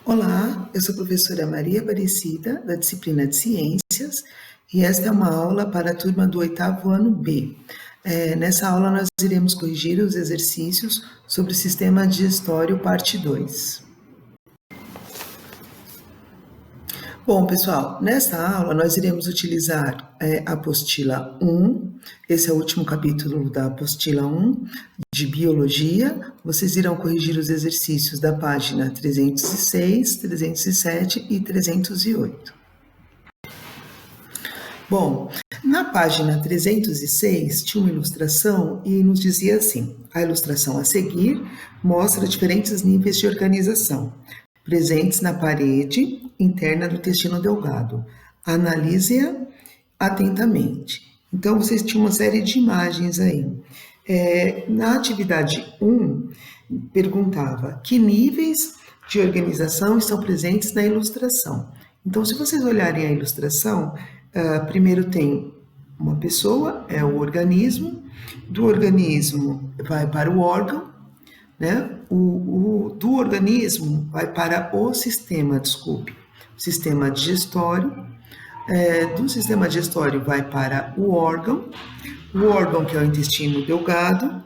Olá, eu sou a professora Maria Aparecida, da disciplina de Ciências, e esta é uma aula para a turma do 8º ano B. Nessa aula nós iremos corrigir os exercícios sobre o sistema digestório, parte 2. Bom, pessoal, nesta aula nós iremos utilizar a apostila 1, esse é o último capítulo da apostila 1, de Biologia. Vocês irão corrigir os exercícios da página 306, 307 e 308. Bom, na página 306 tinha uma ilustração e nos dizia assim: a ilustração a seguir mostra diferentes níveis de organização presentes na parede interna do intestino delgado. Analise-a atentamente. Então, vocês tinham uma série de imagens aí. Na atividade 1, perguntava que níveis de organização estão presentes na ilustração. Então, se vocês olharem a ilustração, primeiro tem uma pessoa, é o organismo, do organismo vai para o órgão, né? Do organismo vai para o sistema digestório, do sistema digestório vai para o órgão que é o intestino delgado,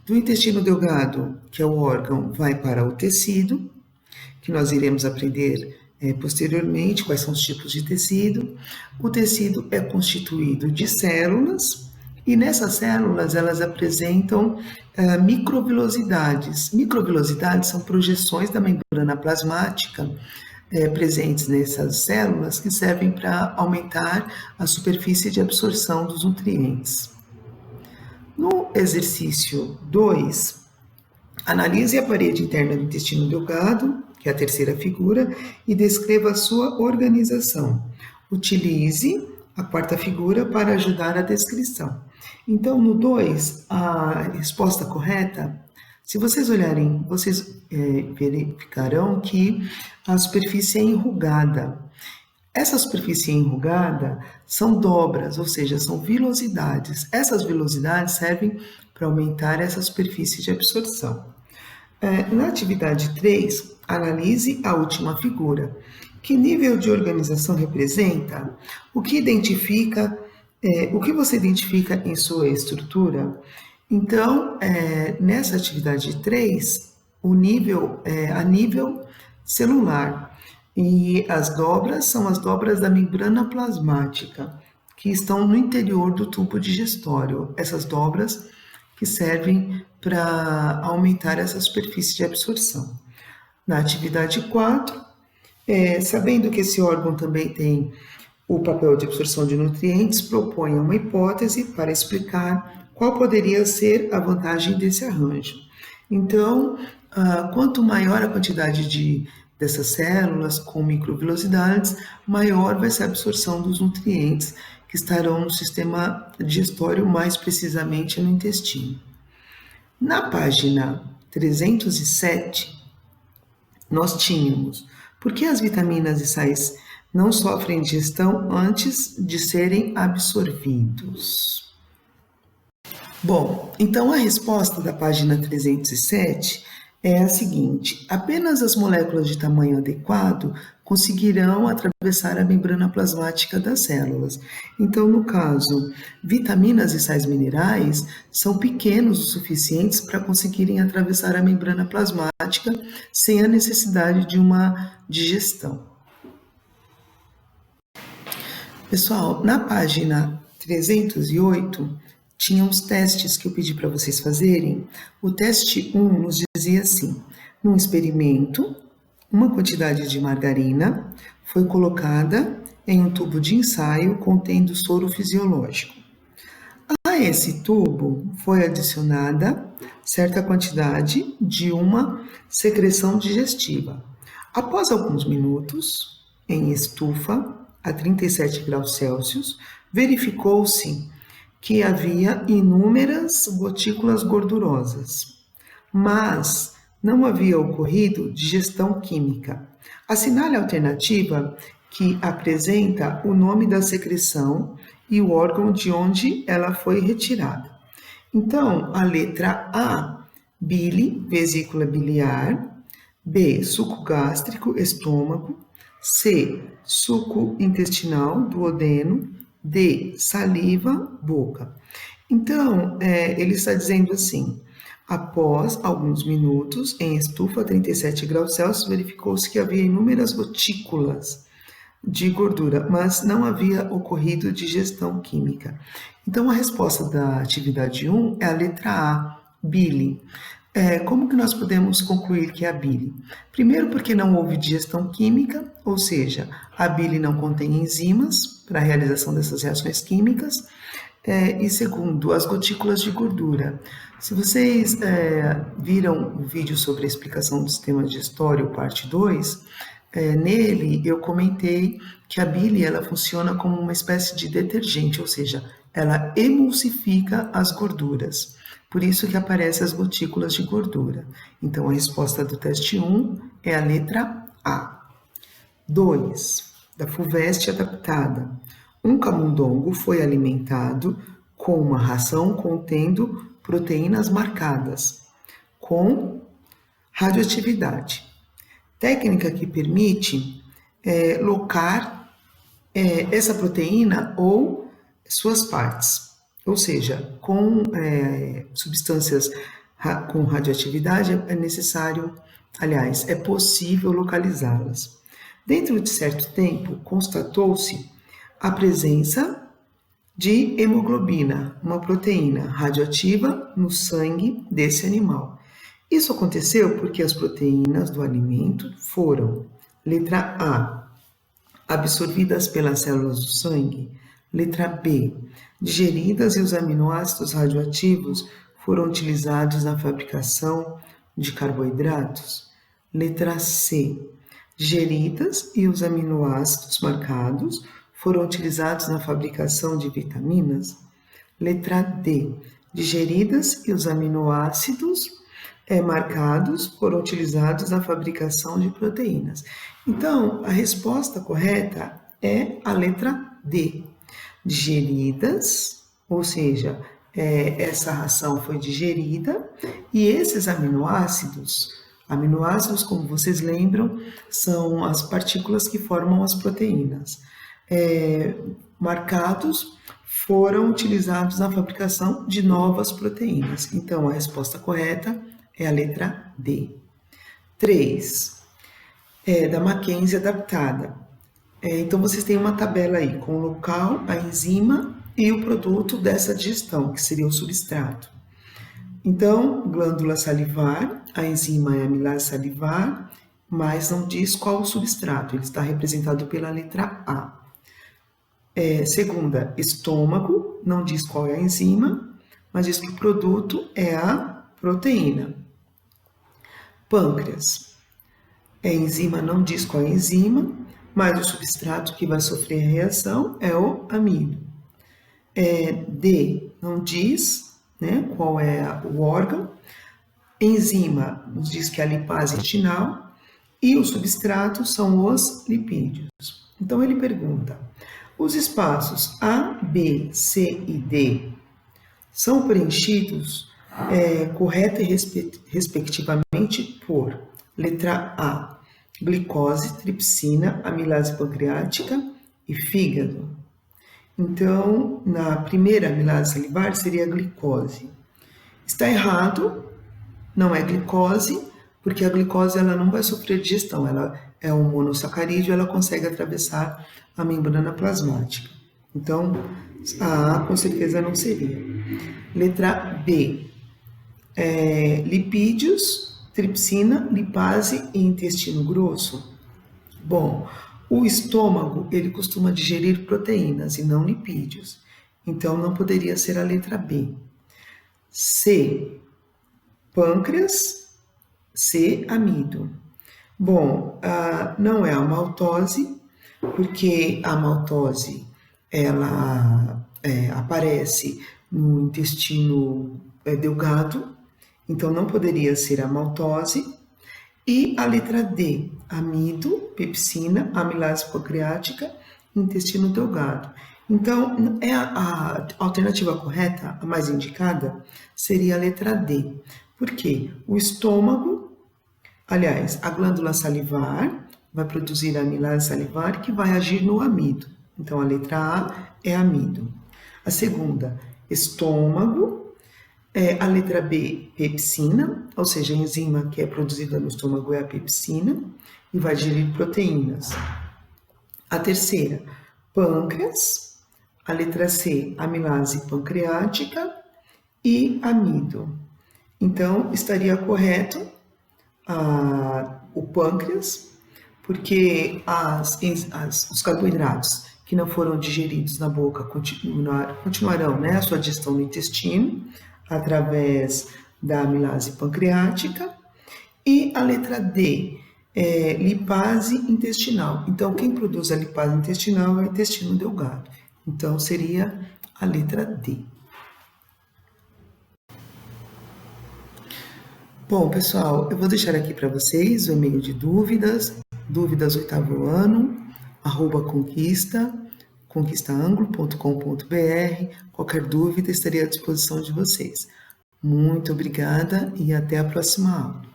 do intestino delgado, que é o órgão, vai para o tecido, que nós iremos aprender posteriormente quais são os tipos de tecido. O tecido é constituído de células, e nessas células elas apresentam microvilosidades. Microvilosidades são projeções da membrana plasmática presentes nessas células que servem para aumentar a superfície de absorção dos nutrientes. No exercício 2, analise a parede interna do intestino delgado, que é a terceira figura, e descreva a sua organização. Utilize a quarta figura para ajudar a descrição. Então, no 2, a resposta correta, se vocês olharem, vocês verificarão que a superfície é enrugada. Essa superfície enrugada são dobras, ou seja, são vilosidades. Essas vilosidades servem para aumentar essa superfície de absorção. Na atividade 3, analise a última figura. Que nível de organização representa? O que você identifica em sua estrutura? Então, nessa atividade 3, o nível é a nível celular. E as dobras são as dobras da membrana plasmática, que estão no interior do tubo digestório. Essas dobras que servem para aumentar essa superfície de absorção. Na atividade 4, sabendo que esse órgão também tem o papel de absorção de nutrientes, proponha uma hipótese para explicar qual poderia ser a vantagem desse arranjo. Então, quanto maior a quantidade dessas células com microvilosidades, maior vai ser a absorção dos nutrientes que estarão no sistema digestório, mais precisamente no intestino. Na página 307, nós tínhamos por que as vitaminas e sais não sofrem digestão antes de serem absorvidos. Bom, então a resposta da página 307 é a seguinte: apenas as moléculas de tamanho adequado conseguirão atravessar a membrana plasmática das células. Então, no caso, vitaminas e sais minerais são pequenos o suficientes para conseguirem atravessar a membrana plasmática sem a necessidade de uma digestão. Pessoal, na página 308, tinha uns testes que eu pedi para vocês fazerem. O teste 1 nos dizia assim: num experimento, uma quantidade de margarina foi colocada em um tubo de ensaio contendo soro fisiológico. A esse tubo foi adicionada certa quantidade de uma secreção digestiva. Após alguns minutos, em estufa a 37 graus Celsius, verificou-se que havia inúmeras gotículas gordurosas, mas não havia ocorrido digestão química. Assinale a alternativa que apresenta o nome da secreção e o órgão de onde ela foi retirada. Então, a letra A, bile, vesícula biliar, B, suco gástrico, estômago. C, suco intestinal, duodeno. D, saliva, boca. Então, ele está dizendo assim: após alguns minutos, em estufa a 37 graus Celsius, verificou-se que havia inúmeras gotículas de gordura, mas não havia ocorrido digestão química. Então, a resposta da atividade 1 é a letra A, bile. Como que nós podemos concluir que é a bile? Primeiro, porque não houve digestão química, ou seja, a bile não contém enzimas para a realização dessas reações químicas. E segundo, as gotículas de gordura. Se vocês viram o vídeo sobre a explicação do sistema digestório, parte 2, nele eu comentei que a bile ela funciona como uma espécie de detergente, ou seja, ela emulsifica as gorduras. Por isso que aparecem as gotículas de gordura. Então, a resposta do teste 1 é a letra A. 2. Da FUVEST adaptada. Um camundongo foi alimentado com uma ração contendo proteínas marcadas com radioatividade. Técnica que permite locar essa proteína ou suas partes. Ou seja, com substâncias com radioatividade é necessário, aliás, é possível localizá-las. Dentro de certo tempo, constatou-se a presença de hemoglobina, uma proteína radioativa no sangue desse animal. Isso aconteceu porque as proteínas do alimento foram, letra A, absorvidas pelas células do sangue, letra B, digeridas e os aminoácidos radioativos foram utilizados na fabricação de carboidratos, letra C, digeridas e os aminoácidos marcados foram utilizados na fabricação de vitaminas, letra D, digeridas e os aminoácidos marcados foram utilizados na fabricação de proteínas. Então, a resposta correta é a letra D. Digeridas, ou seja, essa ração foi digerida e esses aminoácidos, como vocês lembram, são as partículas que formam as proteínas, marcados foram utilizados na fabricação de novas proteínas. Então, a resposta correta é a letra D. 3. Da Mackenzie adaptada. Então, vocês têm uma tabela aí com o local, a enzima e o produto dessa digestão, que seria o substrato. Então, glândula salivar, a enzima é a amilase salivar, mas não diz qual o substrato, ele está representado pela letra A. Segunda, estômago, não diz qual é a enzima, mas diz que o produto é a proteína. Pâncreas, a enzima não diz qual é a enzima, mas o substrato que vai sofrer a reação é o amido. D, não diz qual é o órgão. Enzima nos diz que é a lipase intestinal e o substrato são os lipídios. Então ele pergunta: os espaços A, B, C e D são preenchidos correta e respectivamente por letra A, glicose, tripsina, amilase pancreática e fígado. Então, na primeira amilase salivar seria a glicose. Está errado, não é glicose, porque a glicose ela não vai sofrer digestão, ela é um monossacarídeo, ela consegue atravessar a membrana plasmática. Então, a A com certeza não seria. Letra B, lipídios, tripsina, lipase e intestino grosso. Bom, o estômago, ele costuma digerir proteínas e não lipídios. Então, não poderia ser a letra B. C, pâncreas. C, amido. Bom, não é a maltose, porque a maltose, ela aparece no intestino delgado, então não poderia ser a maltose. E a letra D, amido, pepsina, amilase pancreática, intestino delgado. Então, a alternativa correta, a mais indicada, seria a letra D. Por quê? O estômago Aliás, a glândula salivar vai produzir a amilase salivar que vai agir no amido. Então, a letra A é amido. A segunda, estômago. A letra B, pepsina, ou seja, a enzima que é produzida no estômago é a pepsina e vai digerir proteínas. A terceira, pâncreas. A letra C, amilase pancreática e amido. Então, estaria correto o pâncreas, porque os carboidratos que não foram digeridos na boca continuarão, né, a sua digestão no intestino, através da amilase pancreática. E a letra D, lipase intestinal. Então, quem produz a lipase intestinal é o intestino delgado. Então, seria a letra D. Bom, pessoal, eu vou deixar aqui para vocês o e-mail de dúvidas, dúvidas 8º ano, @conquistaanglo.com.br. Qualquer dúvida, estarei à disposição de vocês. Muito obrigada e até a próxima aula.